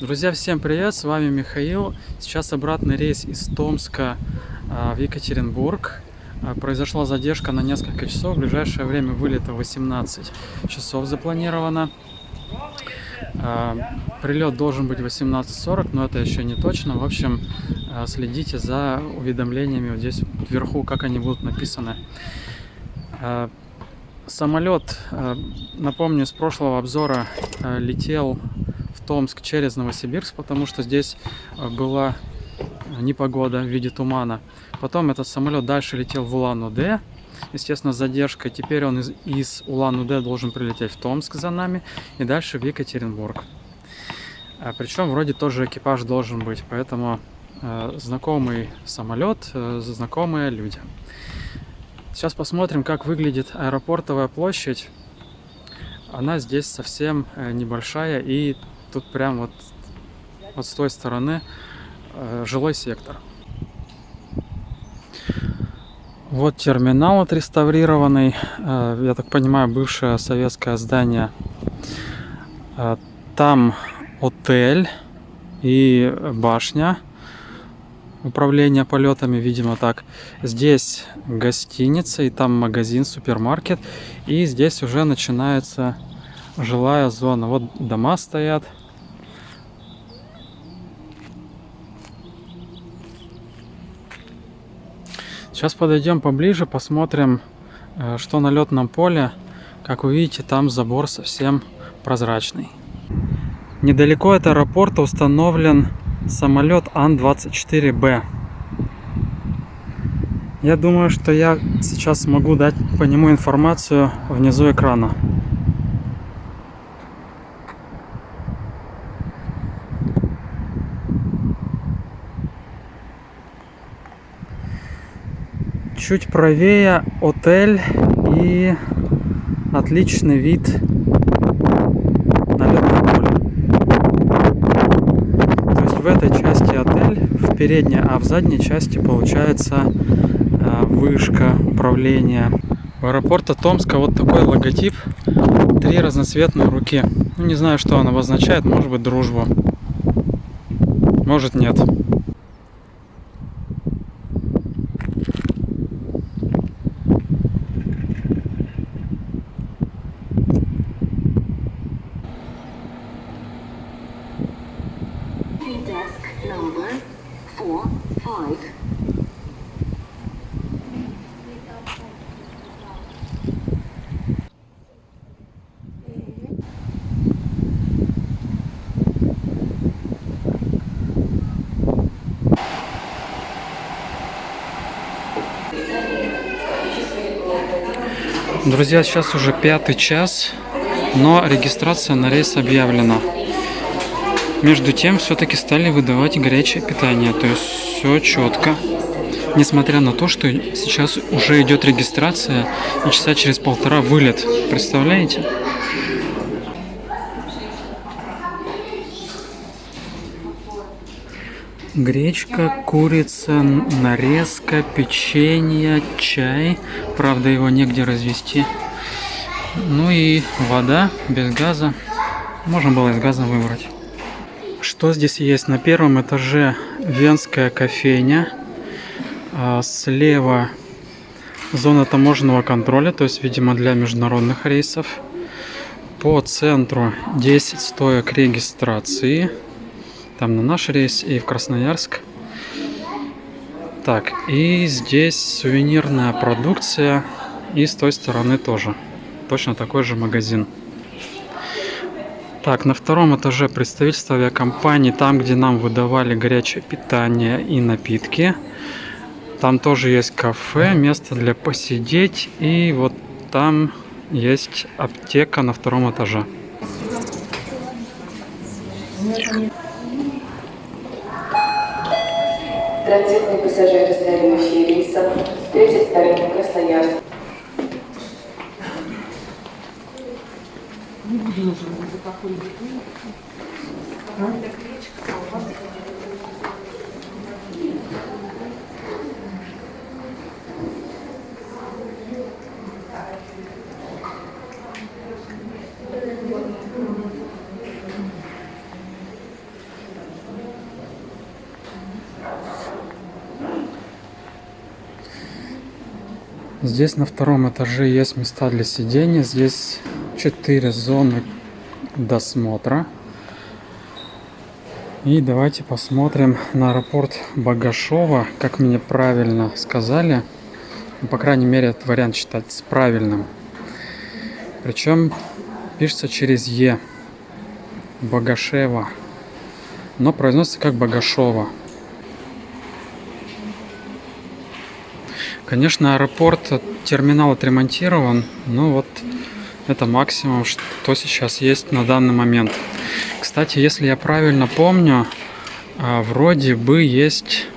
Друзья, всем привет, с вами Михаил. Сейчас обратный рейс из Томска в Екатеринбург. Произошла задержка на несколько часов. В ближайшее время вылета 18 часов запланировано. Прилет должен быть 18:40, но это еще не точно. В общем, следите за уведомлениями вот здесь вверху, как они будут написаны. Самолет, напомню, с прошлого обзора летел в Томск через Новосибирск, потому что здесь была непогода в виде тумана. Потом этот самолет дальше летел в Улан-Удэ, естественно, с задержкой. Теперь он из Улан-Удэ должен прилететь в Томск за нами и дальше в Екатеринбург. Причем вроде тоже экипаж должен быть, поэтому знакомый самолет, знакомые люди. Сейчас посмотрим, как выглядит аэропортовая площадь. Она здесь совсем небольшая, и тут прям вот с той стороны жилой сектор. Вот терминал отреставрированный, я так понимаю, бывшее советское здание. Там отель и башня управления полетами, видимо так. Здесь гостиница, и там магазин, супермаркет. И здесь уже начинается жилая зона. Вот дома стоят. Сейчас подойдем поближе, посмотрим, что на летном поле. Как вы видите, там забор совсем прозрачный. Недалеко от аэропорта установлен самолет Ан-24Б. Я думаю, что я сейчас смогу дать по нему информацию внизу экрана. Чуть правее отель и отличный вид на летное поле. То есть в этой части отель, в передней, а в задней части получается вышка управления. У аэропорта Томска вот такой логотип. 3 разноцветные руки. Ну, не знаю, что он обозначает. Может быть, дружбу. Может, нет. Друзья, сейчас уже 5-й час, но регистрация на рейс объявлена. Между тем, все-таки стали выдавать горячее питание, то есть все четко. Несмотря на то, что сейчас уже идет регистрация и часа через 1,5 вылет. Представляете? Гречка, курица, нарезка, печенье, чай. Правда, его негде развести. Ну и вода без газа. Можно было и с газом выбрать. Что здесь есть? На первом этаже венская кофейня. Слева зона таможенного контроля, то есть, видимо, для международных рейсов. По центру 10 стоек регистрации. Там на наш рейс и в Красноярск. Так, и здесь сувенирная продукция. И с той стороны тоже. Точно такой же магазин. Так, на втором этаже представительство авиакомпании. Там, где нам выдавали горячее питание и напитки. Там тоже есть кафе, место для посидеть. И вот там есть аптека на 2-м этаже. Транзитные пассажиры, следующие рейсом 32 Красноярск. Не буду нужен за какой-нибудь. Здесь на втором этаже есть места для сидения. Здесь 4 зоны досмотра. И давайте посмотрим на аэропорт Богашова, как мне правильно сказали. По крайней мере, этот вариант считается правильным. Причем пишется через Е. Богашева. Но произносится как Богашова. Конечно, аэропорт, терминал отремонтирован. Но вот это максимум, что сейчас есть на данный момент. Кстати, если я правильно помню, вроде бы есть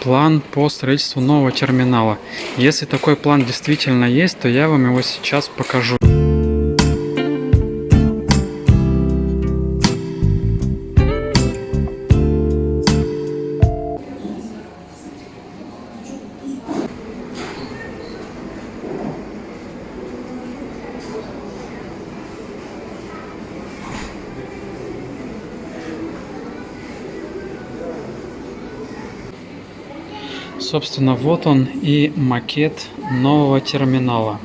план по строительству нового терминала. Если такой план действительно есть, то я вам его сейчас покажу. Собственно, вот он и макет нового терминала.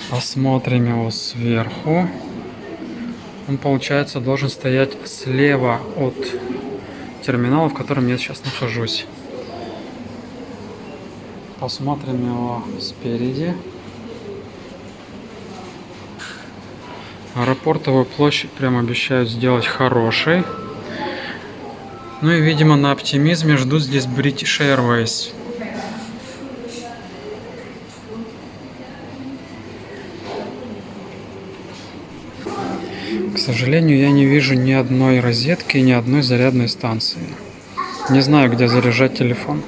Посмотрим его сверху. Он, получается, должен стоять слева от терминала, в котором я сейчас нахожусь. Посмотрим его спереди. Аэропортовую площадь прям обещают сделать хорошей. Ну и, видимо, на оптимизме ждут здесь British Airways. К сожалению, я не вижу ни одной розетки, ни одной зарядной станции. Не знаю, где заряжать телефон.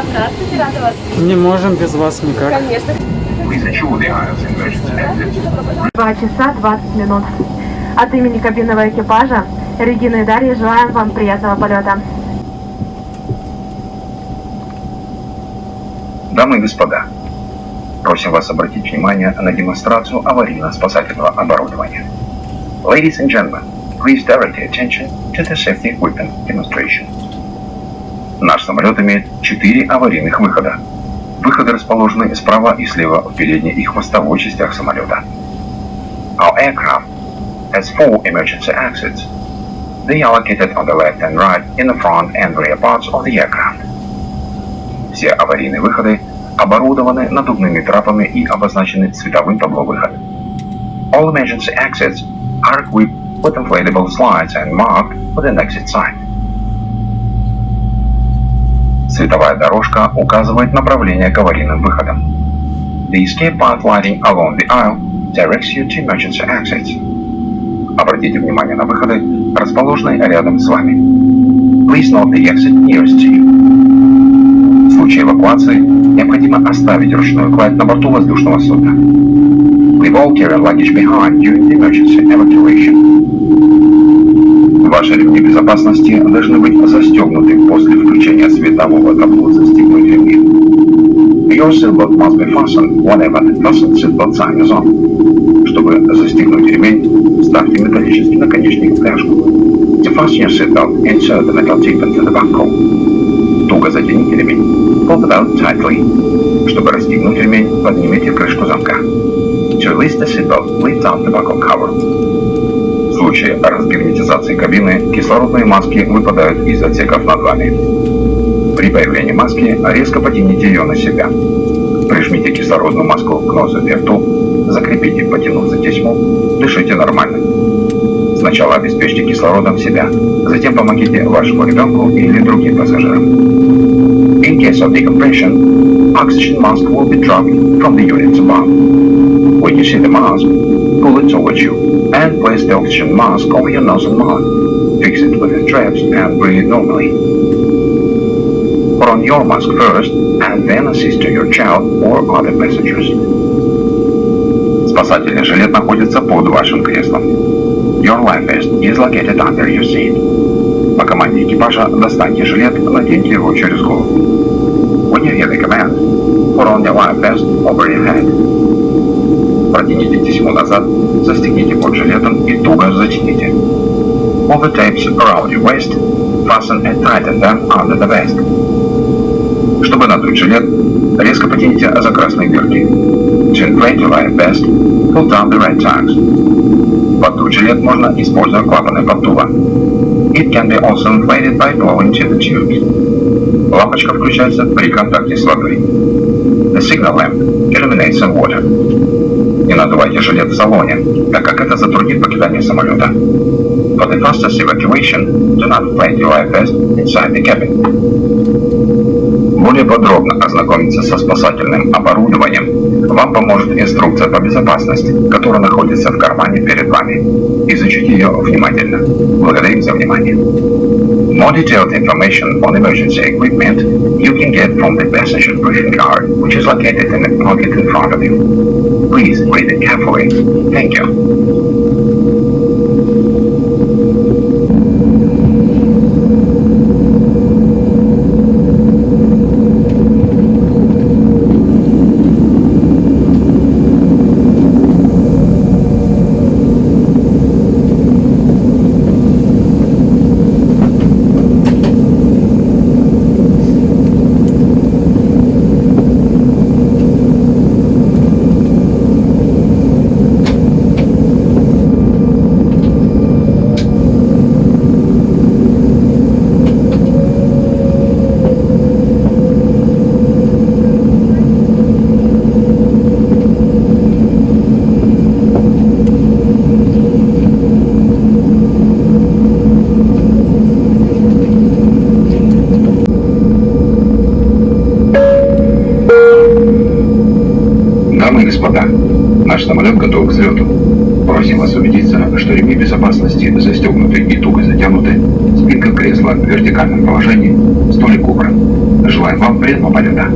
Здравствуйте, рада вас видеть. Не можем без вас никак. Конечно. 2 часа 20 минут. От имени кабинного экипажа Регина и Дарья желаем вам приятного полета. Дамы и господа, просим вас обратить внимание на демонстрацию аварийно-спасательного оборудования. Ladies and gentlemen, please direct your attention to the safety equipment demonstration. Наш самолет имеет 4 аварийных выхода. Выходы расположены справа и слева в передней и хвостовой частях самолета. Our aircraft has 4 emergency exits. They are located on the left and right in the front and rear parts of the aircraft. Все аварийные выходы оборудованы надувными трапами и обозначены цветовым табло выход. All emergency exits are equipped with inflatable slides and marked with an exit sign. Световая дорожка указывает направление к аварийным выходам. The escape path lighting along the aisle directs you to emergency exits. Обратите внимание на выходы, расположенные рядом с вами. Please note the exit nearest to you. В случае эвакуации необходимо оставить ручную кладь на борту воздушного судна. Leave all carry luggage behind during the emergency evacuation. Ваши ремни безопасности должны быть застегнуты после включения светового табло «Застегнуть ремни». Your seatbelt must be fastened whenever the fasten seatbelt sign is on. Чтобы застегнуть ремень, вставьте металлический наконечник в пряжку. To fasten your seatbelt, insert the metal tip into the buckle. To туго затяните ремень. Pull the belt tightly. Чтобы расстегнуть ремень, поднимите крышку замка. To release the seatbelt, lift up the buckle cover. В случае разгерметизации кабины кислородные маски выпадают из отсеков над вами. При появлении маски резко потяните ее на себя. Прижмите кислородную маску к носу и рту, закрепите, потянув за тесьму, дышите нормально. Сначала обеспечьте кислородом себя, затем помогите вашему ребенку или другим пассажирам. In case of decompression, oxygen mask will be dropped from the units above. When you see the mask, pull it towards you and place the oxygen mask over your nose and mouth. Fix it with the straps and breathe normally. Put on your mask first and then assist to your child or other passengers. Спасательный жилет находится под вашим креслом. Your life vest is located under your seat. По команде экипажа достаньте жилет, наденьте его через голову. When you hear the command, put on the life vest over your head. Протяните тесьму назад, застегните под жилетом и туго затяните. Pull the tapes around your waist, fasten and tighten them under the vest. Чтобы надуть жилет, резко потяните за красные дырки. To inflate your life vest, pull down the red tags. Поддуть жилет можно, используя клапаны поддува. It can be also inflated by blowing to the tubes. Лампочка включается при контакте с водой. The signal lamp illuminates in water. Не надувайте жилет в салоне, так как это затруднит покидание самолета. For the fastest evacuation, do not inflate your life vest inside the cabin. Более подробно ознакомиться со спасательным оборудованием вам поможет инструкция по безопасности, которая находится в кармане перед вами. Изучите ее внимательно. Благодарим за внимание. More detailed information on emergency equipment you can get from the passenger briefing card, which is located in the pocket in front of you. Please read it carefully. Thank you. Дамы и господа, наш самолет готов к взлету. Просим вас убедиться, что ремни безопасности застегнуты и туго затянуты, спинка кресла в вертикальном положении, столик убран. Желаем вам приятного полета.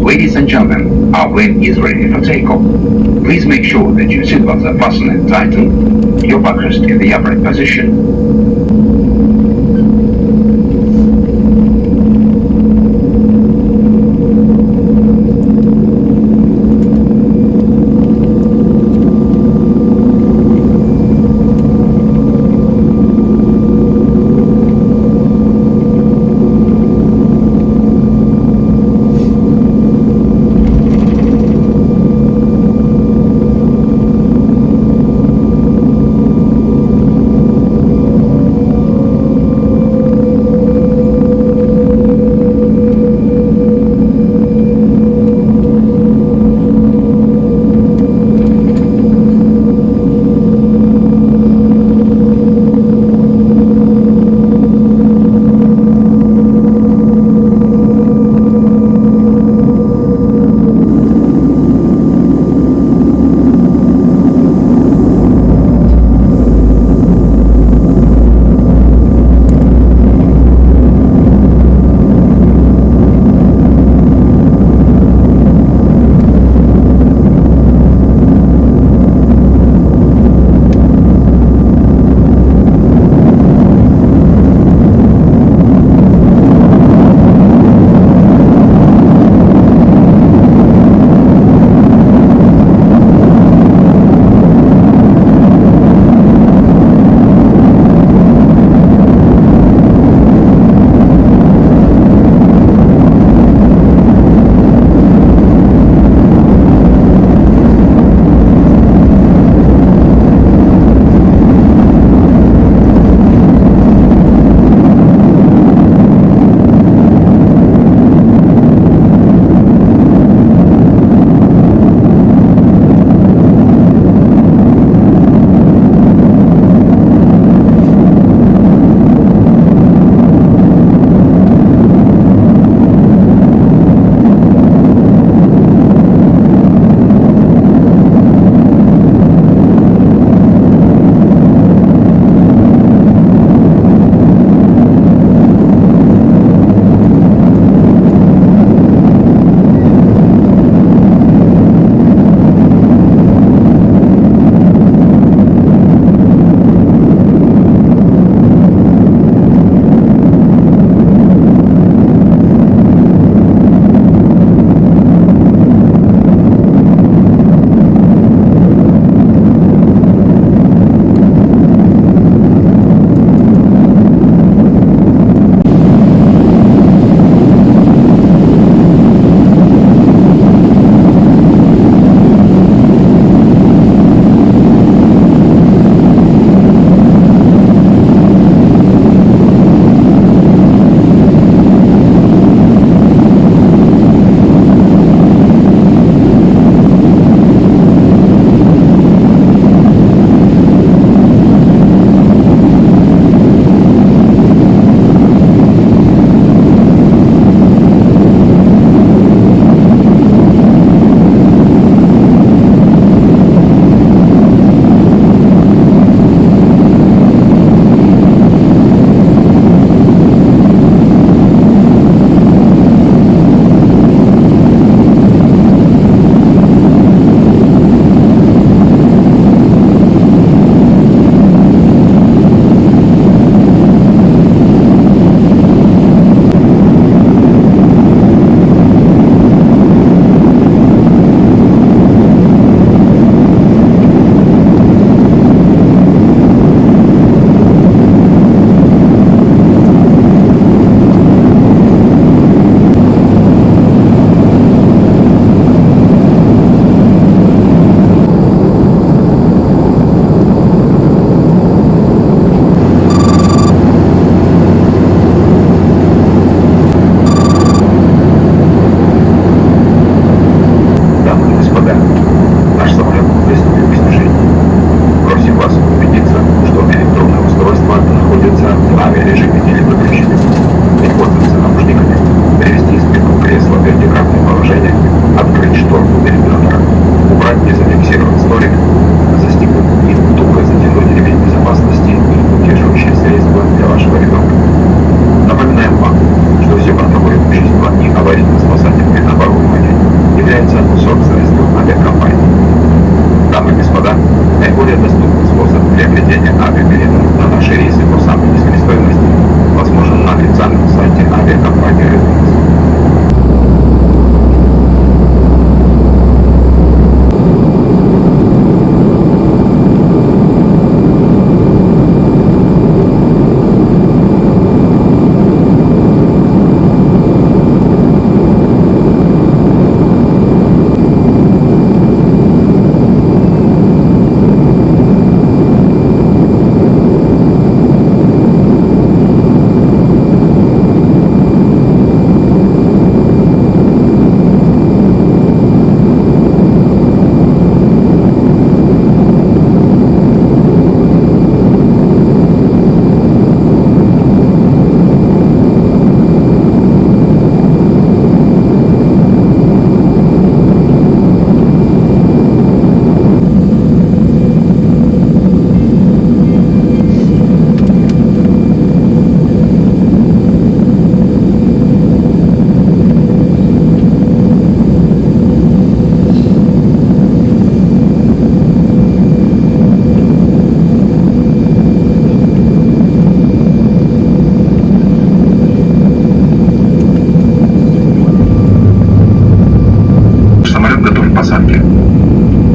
Ladies and gentlemen, our plane is ready for takeoff. Please make sure that your seatbelts are fastened and tightened, your backrest in the upright position. собственностью авиакомпании. Дамы и господа, наиболее доступный способ приобретения авиабилетов на наши рейсы по самой низкой стоимости возможен на официальном сайте авиакомпании Airlines.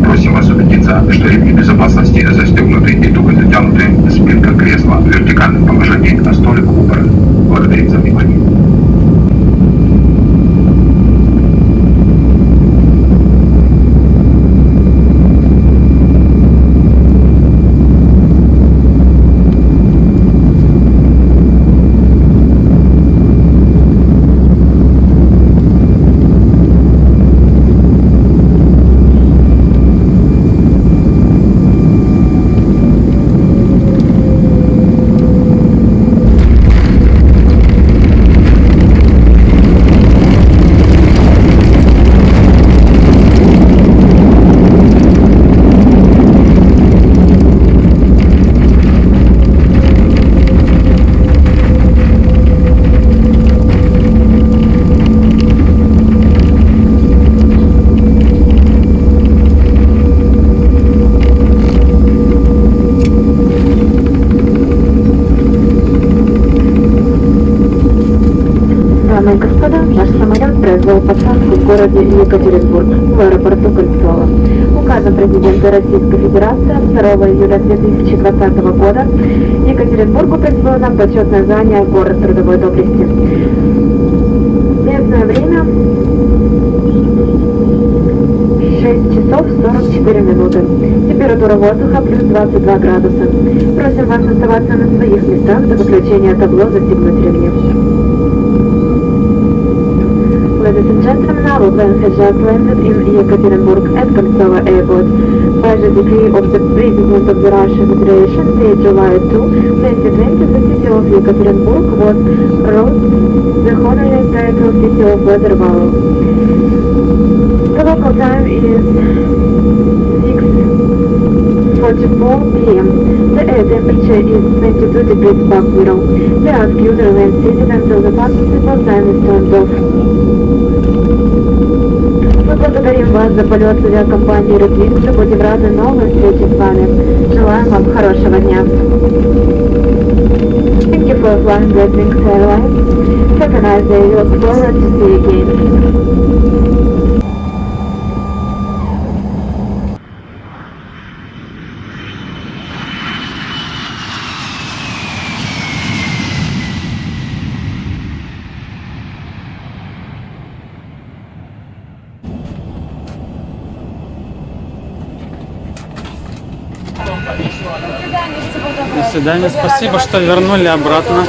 Просим вас убедиться, что ремни безопасности застегнуты и туго затянуты, спинка кресла в вертикальном положении, а столик убран. Благодарим за внимание. Дамы и господа, наш самолет произвел посадку в городе Екатеринбург, в аэропорту Кольцово. Указом президента Российской Федерации 2 июля 2020 года Екатеринбургу присвоено почетное звание «Город трудовой доблести». Местное время 6 часов 44 минуты. Температура воздуха плюс 22 градуса. Просим вас оставаться на своих местах до выключения табло «Застегнуть ремни». Ladies and gentlemen, our plane has just landed in Yekaterinburg at Koltsova Airport. By the decree of the President of the Russian Federation, dated July 2, 2020, the city of Yekaterinburg was wrote the honorary title City of Weather Valley. The local time is 6:44 p.m. The air temperature is 22 degrees above zero. We ask you to remain seated until the possible time is turned off. Мы благодарим вас за полет с авиакомпанией «Рудвикс» и будем рады новой встрече с вами. Желаем вам хорошего дня. Thank you for flying Wings Airlines. Have a nice day. We look forward to see you again. До свидания. Спасибо, что вернули обратно.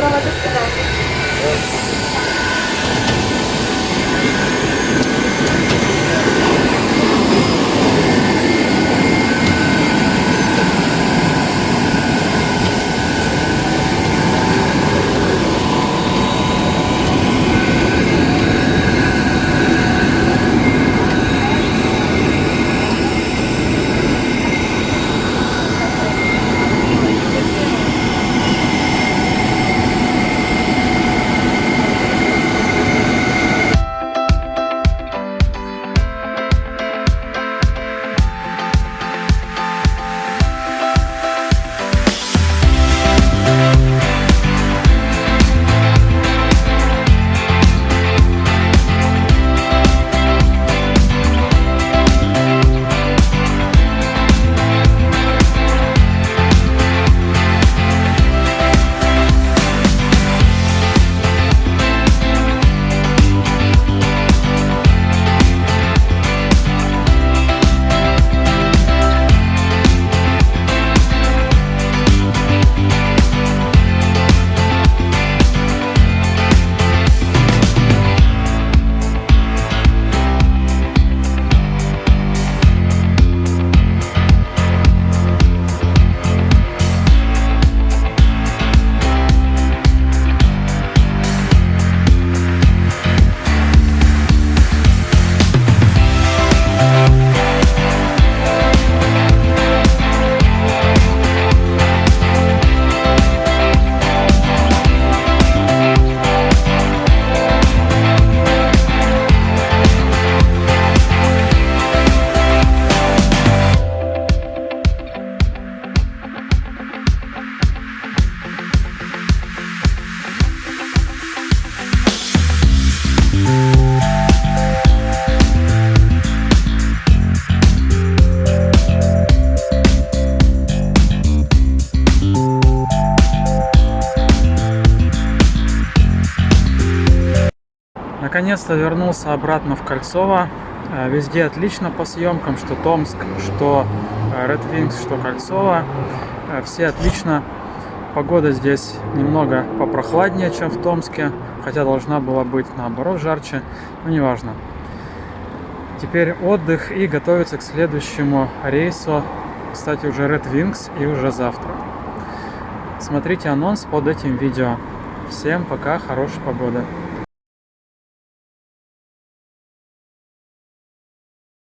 наконец-то вернулся обратно в Кольцово. Везде отлично по съемкам, что Томск, что Red Wings, что Кольцово. Все отлично. Погода здесь немного попрохладнее, чем в Томске, хотя должна была быть наоборот жарче, но неважно. Теперь отдых и готовиться к следующему рейсу, кстати, уже Red Wings и уже завтра. Смотрите анонс под этим видео. Всем пока, хорошей погоды.